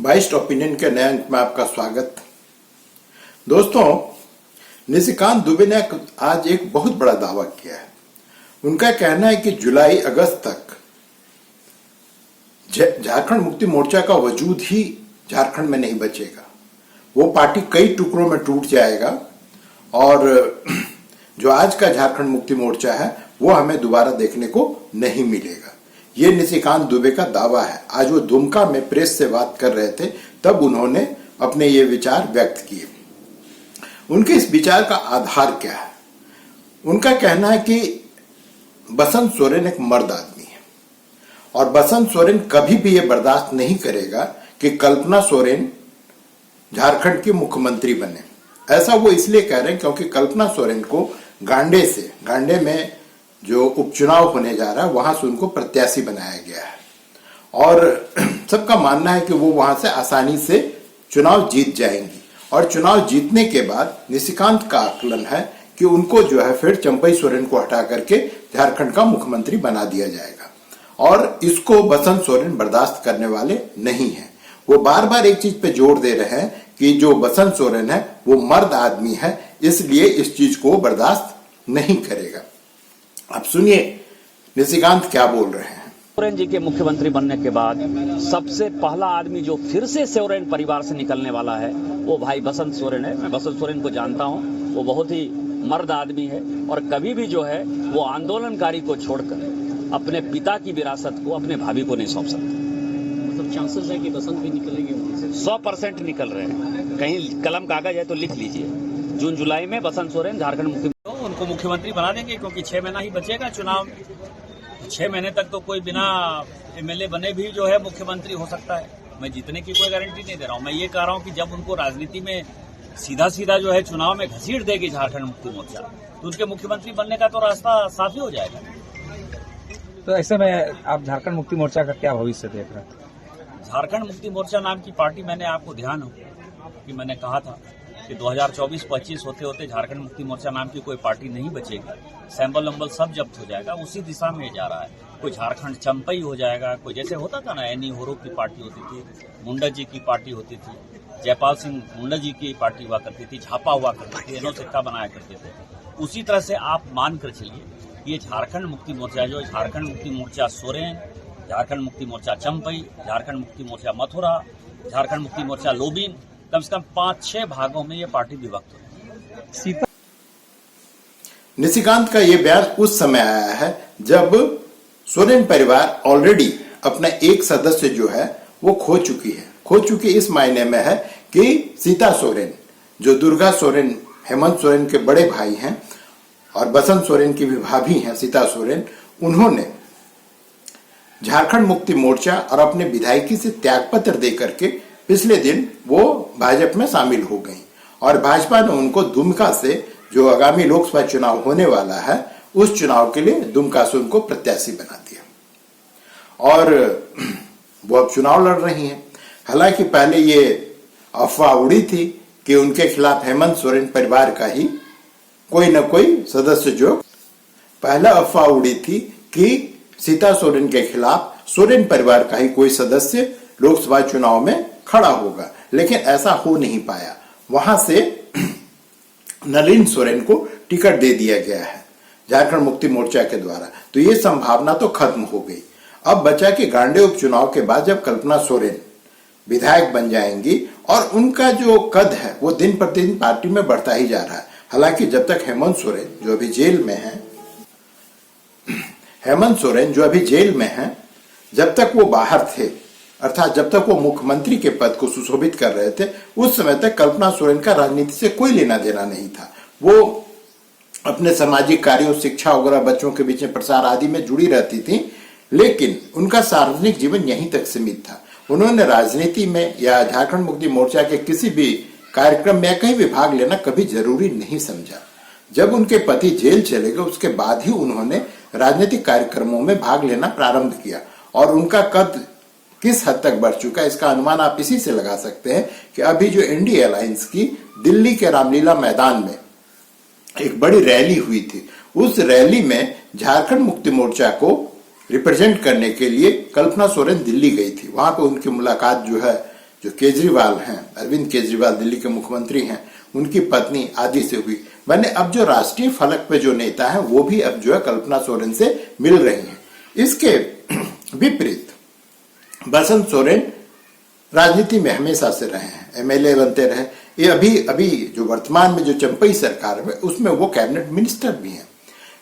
बाइस्ट opinion के नए अंक में आपका स्वागत। दोस्तों, निशिकांत दुबे ने आज एक बहुत बड़ा दावा किया है। उनका कहना है कि जुलाई अगस्त तक झारखंड मुक्ति मोर्चा का वजूद ही झारखंड में नहीं बचेगा। वो पार्टी कई टुकड़ों में टूट जाएगा और जो आज का झारखंड मुक्ति मोर्चा है वो हमें दोबारा देखने को नहीं मिलेगा। ये निशिकांत दुबे का दावा है। आज वो दुमका में प्रेस से बात कर रहे थे, तब उन्होंने अपने ये विचार व्यक्त किए। उनके इस विचार का आधार क्या है? उनका कहना है कि बसंत सोरेन एक मर्द आदमी है और बसंत सोरेन कभी भी ये बर्दाश्त नहीं करेगा कि कल्पना सोरेन झारखंड की मुख्यमंत्री बने। ऐसा वो इसलिए कह रहे हैं क्योंकि कल्पना सोरेन को गांडे में जो उपचुनाव होने जा रहा है वहां से उनको प्रत्याशी बनाया गया है और सबका मानना है कि वो वहां से आसानी से चुनाव जीत जाएंगी और चुनाव जीतने के बाद निशिकांत का आकलन है कि उनको जो है फिर चंपई सोरेन को हटा करके झारखंड का मुख्यमंत्री बना दिया जाएगा और इसको बसंत सोरेन बर्दाश्त करने वाले नहीं है। वो बार बार एक चीज पे जोर दे रहे हैं कि जो बसंत सोरेन है वो मर्द आदमी है, इसलिए इस चीज को बर्दाश्त नहीं करेगा। अब सुनिए निशिकांत क्या बोल रहे हैं। सोरेन जी के मुख्यमंत्री बनने के बाद सबसे पहला आदमी जो फिर से सोरेन परिवार से निकलने वाला है वो भाई बसंत सोरेन है। मैं बसंत सोरेन को जानता हूँ, वो बहुत ही मर्द आदमी है और कभी भी जो है वो आंदोलनकारी को छोड़कर अपने पिता की विरासत को अपने भाभी को नहीं सौंप सकते। मतलब चांसेस है कि बसंत भी निकलेंगे वहाँ से? 100% निकल रहे हैं। कहीं कलम कागज है तो लिख लीजिए, जून जुलाई में बसंत सोरेन झारखंड मुक्ति उनको मुख्यमंत्री बना देंगे क्योंकि 6 महीना ही बचेगा चुनाव। 6 महीने तक तो कोई बिना एमएलए बने भी जो है मुख्यमंत्री हो सकता है। मैं जीतने की कोई गारंटी नहीं दे रहा हूँ। मैं ये कह रहा हूँ कि जब उनको राजनीति में सीधा जो है चुनाव में घसीट देगी झारखंड मुक्ति मोर्चा, तो उनके मुख्यमंत्री बनने का तो रास्ता साफ ही हो जाएगा। तो ऐसे में आप झारखंड मुक्ति मोर्चा का क्या भविष्य देख रहे हैं? झारखंड मुक्ति मोर्चा नाम की पार्टी, मैंने आपको ध्यान हो कि मैंने कहा था कि 2024-25 होते झारखंड मुक्ति मोर्चा नाम की कोई पार्टी नहीं बचेगी। सैंबल वैम्बल सब जब्त हो जाएगा। उसी दिशा में जा रहा है। कोई झारखंड चंपई हो जाएगा, कोई जैसे होता था ना, एनी होरो की पार्टी होती थी, मुंडा जी की पार्टी होती थी, जयपाल सिंह मुंडा जी की पार्टी हुआ करती थी, झापा हुआ करती थी, एनो सिक्का बनाया करते थे। उसी तरह से आप मान कर चलिए ये झारखंड मुक्ति मोर्चा जो झारखंड मुक्ति मोर्चा सोरेन, झारखंड मुक्ति मोर्चा चंपई, झारखंड मुक्ति मोर्चा मथुरा, झारखंड मुक्ति मोर्चा लोबिन, कम से कम 5-6 भागों में ये पार्टी विभक्त हो। निशिकांत का ये बयान उस समय आया है जब सोरेन परिवार ऑलरेडी अपना एक सदस्य जो है वो खो चुकी इस मायने में है कि सीता सोरेन, जो दुर्गा सोरेन हेमंत सोरेन के बड़े भाई हैं और बसंत सोरेन की भी भाभी हैं सीता सोरेन, उन्होंने झारखंड मुक्ति मोर्चा और अपने विधायकी से त्यागपत्र दे करके पिछले दिन वो भाजपा में शामिल हो गई और भाजपा ने उनको दुमका से, जो आगामी लोकसभा चुनाव होने वाला है, उस चुनाव के लिए दुमका से उनको प्रत्याशी बना दिया और वो अब चुनाव लड़ रही हैं। हालांकि पहले ये अफवाह उड़ी थी कि उनके खिलाफ हेमंत सोरेन परिवार का ही कोई न कोई सदस्य, जो पहला अफवाह उड़ी थी कि सीता सोरेन के खिलाफ सोरेन परिवार का ही कोई सदस्य लोकसभा चुनाव में खड़ा होगा, लेकिन ऐसा हो नहीं पाया। वहां से नलिन सोरेन को टिकट दे दिया गया है झारखंड मुक्ति मोर्चा के द्वारा, तो ये संभावना तो खत्म हो गई। अब बचा कि गांडे उपचुनाव के बाद जब कल्पना सोरेन विधायक बन जाएंगी और उनका जो कद है वो दिन प्रतिदिन पार्टी में बढ़ता ही जा रहा है। हालांकि जब तक हेमंत सोरेन जो अभी जेल में हैं, जब तक वो बाहर थे, अर्थात जब तक वो मुख्यमंत्री के पद को सुशोभित कर रहे थे, उस समय तक कल्पना सोरेन का राजनीति से कोई लेना देना नहीं था। वो अपने सामाजिक कार्यों, शिक्षा वगैरह, बच्चों के बीच में प्रसार आदि में जुड़ी रहती थी, लेकिन उनका सार्वजनिक जीवन यहीं तक सीमित था। उन्होंने राजनीति में या झारखंड मुक्ति मोर्चा के किसी भी कार्यक्रम में कहीं भी भाग लेना कभी जरूरी नहीं समझा। जब उनके पति जेल चले गए उसके बाद ही उन्होंने राजनीतिक कार्यक्रमों में भाग लेना प्रारंभ किया और उनका कद किस हद तक बढ़ चुका है इसका अनुमान आप इसी से लगा सकते हैं कि अभी जो इंडिया अलायंस की दिल्ली के रामलीला मैदान में एक बड़ी रैली हुई थी, उस रैली में झारखंड मुक्ति मोर्चा को रिप्रेजेंट करने के लिए कल्पना सोरेन दिल्ली गई थी। वहां पे उनकी मुलाकात जो है जो केजरीवाल हैं, अरविंद केजरीवाल दिल्ली के मुख्यमंत्री हैं, उनकी पत्नी आदि से हुई। मैंने अब जो राष्ट्रीय फलक पे जो नेता हैं वो भी अब जो है कल्पना सोरेन से मिल रही हैं। इसके विपरीत बसंत सोरेन राजनीति में हमेशा से रहे हैं, एमएलए बनते रहे। ये अभी जो वर्तमान में जो चंपई सरकार है उसमें वो कैबिनेट मिनिस्टर भी हैं,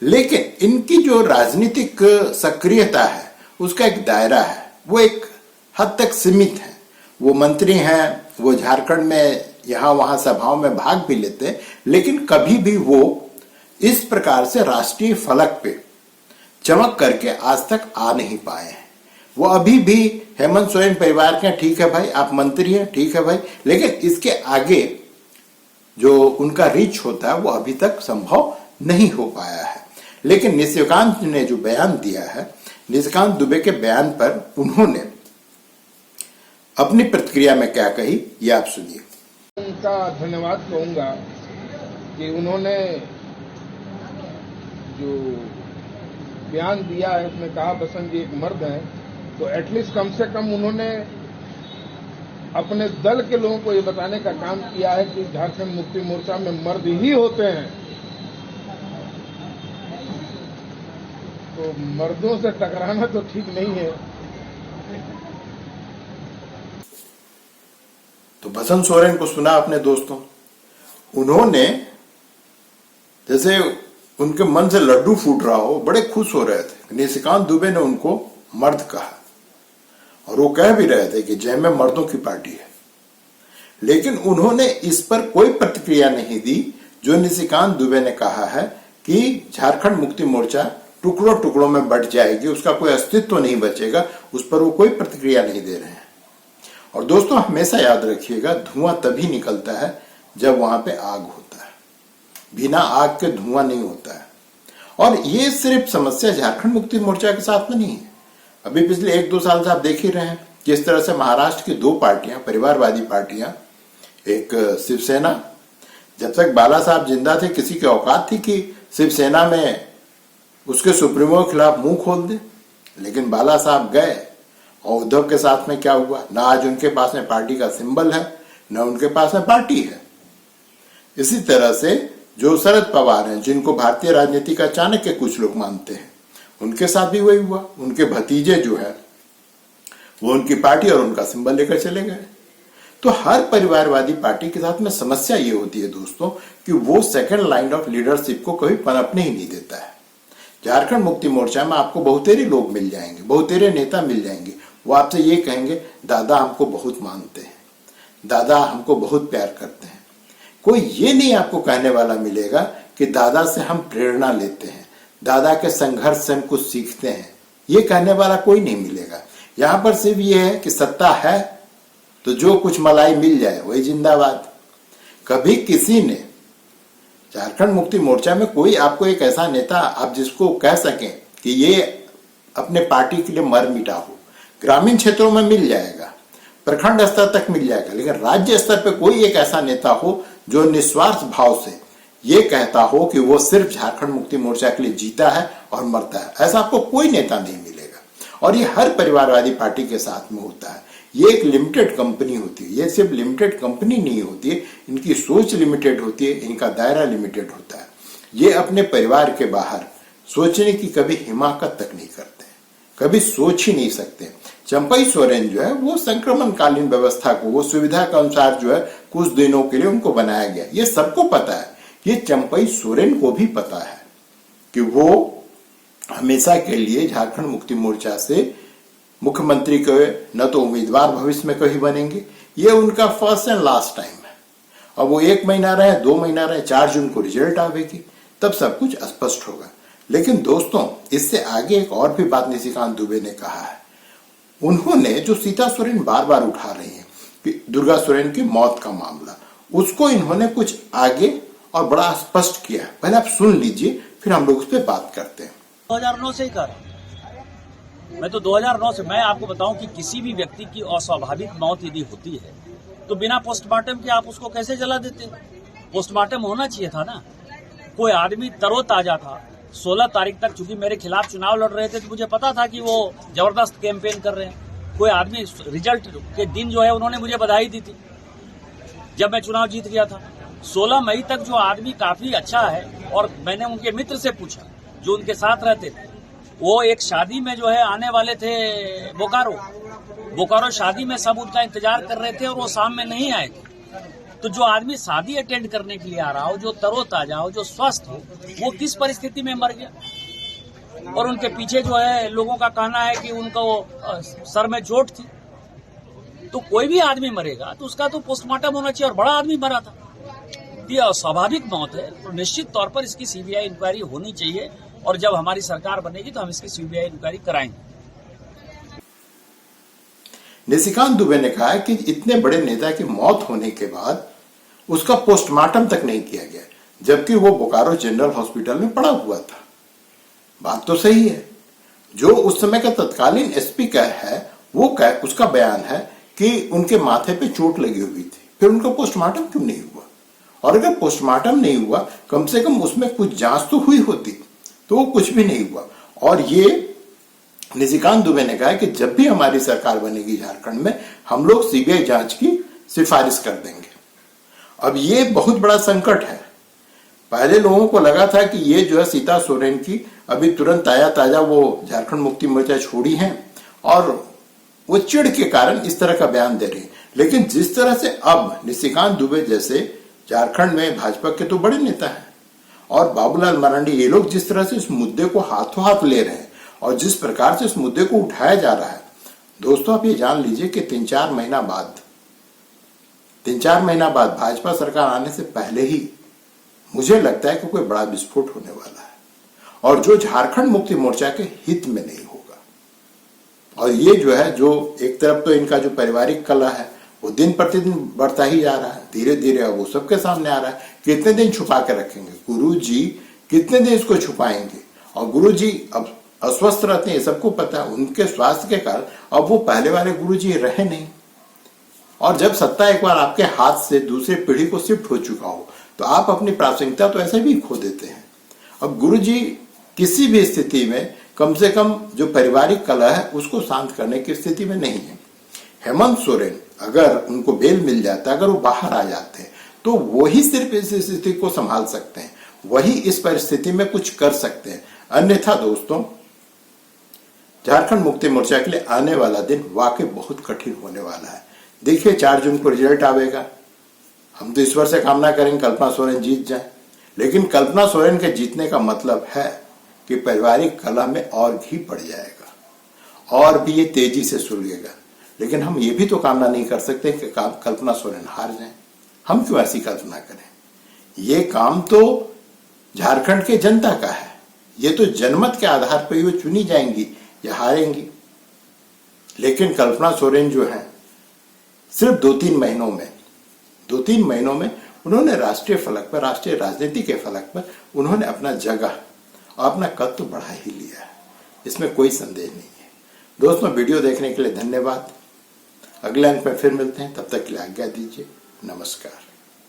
लेकिन इनकी जो राजनीतिक सक्रियता है उसका एक दायरा है, वो एक हद तक सीमित है। वो मंत्री हैं, वो झारखंड में यहाँ वहां सभाओं में भाग भी लेते हैं, लेकिन कभी भी वो इस प्रकार से राष्ट्रीय फलक पे चमक करके आज तक आ नहीं पाए हैं। वो अभी भी हेमंत सोरेन परिवार के, ठीक है भाई आप मंत्री हैं, ठीक है भाई, लेकिन इसके आगे जो उनका रीच होता है वो अभी तक संभव नहीं हो पाया है। लेकिन निशिकांत ने जो बयान दिया है, निशिकांत दुबे के बयान पर उन्होंने अपनी प्रतिक्रिया में क्या कही, ये आप सुनिए। उनका धन्यवाद कहूंगा कि उन्होंने जो बयान दिया है उसमें कहा बसंत जी एक मर्द हैं, तो एटलीस्ट कम से कम उन्होंने अपने दल के लोगों को ये बताने का काम किया है कि झारखंड मुक्ति मोर्चा में मर्द ही होते हैं, तो मर्दों से टकराना तो ठीक नहीं है। तो बसंत सोरेन को सुना अपने दोस्तों, उन्होंने जैसे उनके मन से लड्डू फूट रहा हो, बड़े खुश हो रहे थे। निशिकांत दुबे ने उनको मर्द कहा और वो कह भी रहे थे कि जय में मर्दों की पार्टी है, लेकिन उन्होंने इस पर कोई प्रतिक्रिया नहीं दी जो निशिकांत दुबे ने कहा है कि झारखंड मुक्ति मोर्चा टुकड़ों टुकड़ों में बंट जाएगी, उसका कोई अस्तित्व नहीं बचेगा। उस पर वो कोई प्रतिक्रिया नहीं दे रहे हैं। और दोस्तों हमेशा याद रखिएगा, धुआं तभी निकलता है जब वहां पे आग होता है, बिना आग के धुआं नहीं होता है। और ये सिर्फ समस्या झारखंड मुक्ति मोर्चा के साथ में नहीं है। अभी पिछले 1-2 साल से आप देख ही रहे हैं किस तरह से महाराष्ट्र की 2 पार्टियां, परिवारवादी पार्टियां, एक शिवसेना, जब तक बाला साहब जिंदा थे किसी की औकात थी कि शिवसेना में उसके सुप्रीमो के खिलाफ मुंह खोल दे, लेकिन बाला साहब गए और उद्धव के साथ में क्या हुआ, ना आज उनके पास में पार्टी का सिंबल है, ना उनके पास में पार्टी है। इसी तरह से जो शरद पवार हैं, जिनको भारतीय राजनीति का चाणक्य कुछ लोग मानते हैं, उनके साथ भी वही हुआ। उनके भतीजे जो है वो उनकी पार्टी और उनका सिंबल लेकर चले गए। तो हर परिवारवादी पार्टी के साथ में समस्या ये होती है दोस्तों कि वो सेकंड लाइन ऑफ लीडरशिप को कभी पनपने ही नहीं देता है। झारखंड मुक्ति मोर्चा में आपको बहुतेरे लोग मिल जाएंगे, बहुतेरे नेता मिल जाएंगे, वो आपसे ये कहेंगे दादा हमको बहुत मानते हैं, दादा हमको बहुत प्यार करते हैं। कोई ये नहीं आपको कहने वाला मिलेगा कि दादा से हम प्रेरणा लेते हैं, दादा के संघर्ष से हम कुछ सीखते हैं, ये कहने वाला कोई नहीं मिलेगा। यहां पर सिर्फ ये है कि सत्ता है तो जो कुछ मलाई मिल जाए वही जिंदाबाद। कभी किसी ने झारखंड मुक्ति मोर्चा में कोई आपको एक ऐसा नेता आप जिसको कह सकें कि ये अपने पार्टी के लिए मर मिटा हो, ग्रामीण क्षेत्रों में मिल जाएगा, प्रखंड स्तर तक मिल जाएगा, लेकिन राज्य स्तर पे कोई एक ऐसा नेता हो जो निस्वार्थ भाव से ये कहता हो कि वो सिर्फ झारखंड मुक्ति मोर्चा के लिए जीता है और मरता है, ऐसा आपको कोई नेता नहीं मिलेगा। और ये हर परिवारवादी पार्टी के साथ में होता है। ये एक लिमिटेड कंपनी होती है, ये सिर्फ लिमिटेड कंपनी नहीं होती है, इनकी सोच लिमिटेड होती है, इनका दायरा लिमिटेड होता है। ये अपने परिवार के बाहर सोचने की कभी हिमाकत तक नहीं करते, कभी सोच ही नहीं सकते। चंपई सोरेन जो है वो संक्रमणकालीन व्यवस्था को, वो सुविधा के अनुसार जो है कुछ दिनों के लिए उनको बनाया गया, ये सबको पता है। ये चंपई सोरेन को भी पता है कि वो हमेशा के लिए झारखंड मुक्ति मोर्चा से मुख्यमंत्री के न तो उम्मीदवार भविष्य में कहीं बनेंगे, ये उनका फर्स्ट एंड लास्ट टाइम है। अब वो 1 महीना रहे, 2 महीना रहे, 4 जून को रिजल्ट आवेगी, तब सब कुछ स्पष्ट होगा। लेकिन दोस्तों इससे आगे एक और भी बात निशिकांत दुबे ने कहा है। उन्होंने जो सीता सोरेन बार बार उठा रही है कि दुर्गा सोरेन की मौत का मामला, उसको इन्होंने कुछ आगे और बड़ा स्पष्ट किया। पहले आप सुन लीजिए, फिर हम लोग उस पर बात करते हैं। 2009 से ही कर, मैं तो 2009 से, मैं आपको बताऊं कि किसी भी व्यक्ति की अस्वाभाविक मौत यदि होती है तो बिना पोस्टमार्टम के आप उसको कैसे जला देते? पोस्टमार्टम होना चाहिए था ना। कोई आदमी तरोताजा था। 16 तारीख तक चूंकि मेरे खिलाफ चुनाव लड़ रहे थे तो मुझे पता था कि वो जबरदस्त कैंपेन कर रहे हैं। कोई आदमी रिजल्ट के दिन जो है उन्होंने मुझे बधाई दी थी जब मैं चुनाव जीत गया था। 16 मई तक जो आदमी काफी अच्छा है, और मैंने उनके मित्र से पूछा जो उनके साथ रहते थे, वो एक शादी में जो है आने वाले थे बोकारो शादी में, सब उनका इंतजार कर रहे थे और वो शाम में नहीं आए थे। तो जो आदमी शादी अटेंड करने के लिए आ रहा हो, जो तरोताजा हो, जो स्वस्थ हो, वो किस परिस्थिति में मर गया? और उनके पीछे जो है लोगों का कहना है कि उनको सर में चोट थी। तो कोई भी आदमी मरेगा तो उसका तो पोस्टमार्टम होना चाहिए, और बड़ा आदमी मरा था, ये स्वाभाविक मौत है। तो निश्चित तौर पर इसकी सीबीआई इंक्वायरी होनी चाहिए, और जब हमारी सरकार बनेगी तो हम इसकी सीबीआई इंक्वायरी कराएंगे। निशिकांत दुबे ने कहा कि इतने बड़े नेता की मौत होने के बाद उसका पोस्टमार्टम तक नहीं किया गया, जबकि वो बोकारो जनरल हॉस्पिटल में पड़ा हुआ था। बात तो सही है। जो उस समय का तत्कालीन एसपी का है, उसका बयान है कि उनके माथे पे चोट लगी हुई थी, फिर उनका पोस्टमार्टम क्यों नहीं हुआ? और अगर पोस्टमार्टम नहीं हुआ, कम से कम उसमें कुछ जांच तो हुई होती, तो वो कुछ भी नहीं हुआ। और ये निशिकांत दुबे ने कहा कि जब भी हमारी सरकार बनेगी झारखंड में, हम लोग सीबीआई जांच की सिफारिश कर देंगे। अब ये बहुत बड़ा संकट है। पहले लोगों को लगा था कि ये जो है सीता सोरेन की अभी तुरंत ताजा वो झारखंड मुक्ति मोर्चा छोड़ी हैं और वो चिढ़ के कारण इस तरह का बयान दे रही है। लेकिन जिस तरह से अब निशिकांत दुबे जैसे झारखंड में भाजपा के तो बड़े नेता हैं, और बाबूलाल मरांडी, ये लोग जिस तरह से इस मुद्दे को हाथों हाथ ले रहे हैं और जिस प्रकार से इस मुद्दे को उठाया जा रहा है, दोस्तों आप ये जान लीजिए कि 3-4 महीना बाद भाजपा सरकार आने से पहले ही मुझे लगता है कि कोई बड़ा विस्फोट होने वाला है, और जो झारखंड मुक्ति मोर्चा के हित में नहीं होगा। और ये जो है, जो एक तरफ तो इनका जो पारिवारिक कलह है वो दिन प्रतिदिन बढ़ता ही जा रहा है, धीरे धीरे अब वो सबके सामने आ रहा है। कितने दिन छुपा के रखेंगे गुरुजी, कितने दिन इसको छुपाएंगे? और गुरुजी अब अस्वस्थ रहते हैं, सबको पता है। उनके स्वास्थ्य के कारण अब वो पहले वाले गुरुजी रहे नहीं, और जब सत्ता एक बार आपके हाथ से दूसरी पीढ़ी को शिफ्ट हो चुका हो तो आप अपनी प्रासंगिकता तो ऐसे भी खो देते हैं। अब गुरुजी किसी भी स्थिति में कम से कम जो पारिवारिक कलह है उसको शांत करने की स्थिति में नहीं है। हेमंत सोरेन, अगर उनको बेल मिल जाता, अगर वो बाहर आ जाते हैं, तो वही सिर्फ इस स्थिति को संभाल सकते हैं, वही इस परिस्थिति में कुछ कर सकते हैं। अन्यथा दोस्तों, झारखंड मुक्ति मोर्चा के लिए आने वाला दिन वाकई बहुत कठिन होने वाला है। देखिए 4 जून को रिजल्ट आवेगा। हम तो ईश्वर से कामना करेंगे कल्पना सोरेन जीत जाए, लेकिन कल्पना सोरेन के जीतने का मतलब है कि पारिवारिक कलह में और घी पड़ जाएगा और भी ये तेजी से सुलगेगा। लेकिन हम ये भी तो कामना नहीं कर सकते कि कल्पना सोरेन हार जाए। हम क्यों ऐसी कल्पना करें? ये काम तो झारखंड के जनता का है। ये तो जनमत के आधार पर वो चुनी जाएंगी या हारेंगी। लेकिन कल्पना सोरेन जो है, सिर्फ 2-3 महीनों में उन्होंने राष्ट्रीय फलक पर, राष्ट्रीय राजनीति के फलक पर उन्होंने अपना जगह और अपना कद तो बढ़ा ही लिया है, इसमें कोई संदेह नहीं है। दोस्तों, वीडियो देखने के लिए धन्यवाद। अगले अंक में फिर मिलते हैं, तब तक के लिए आज्ञा दीजिए। नमस्कार।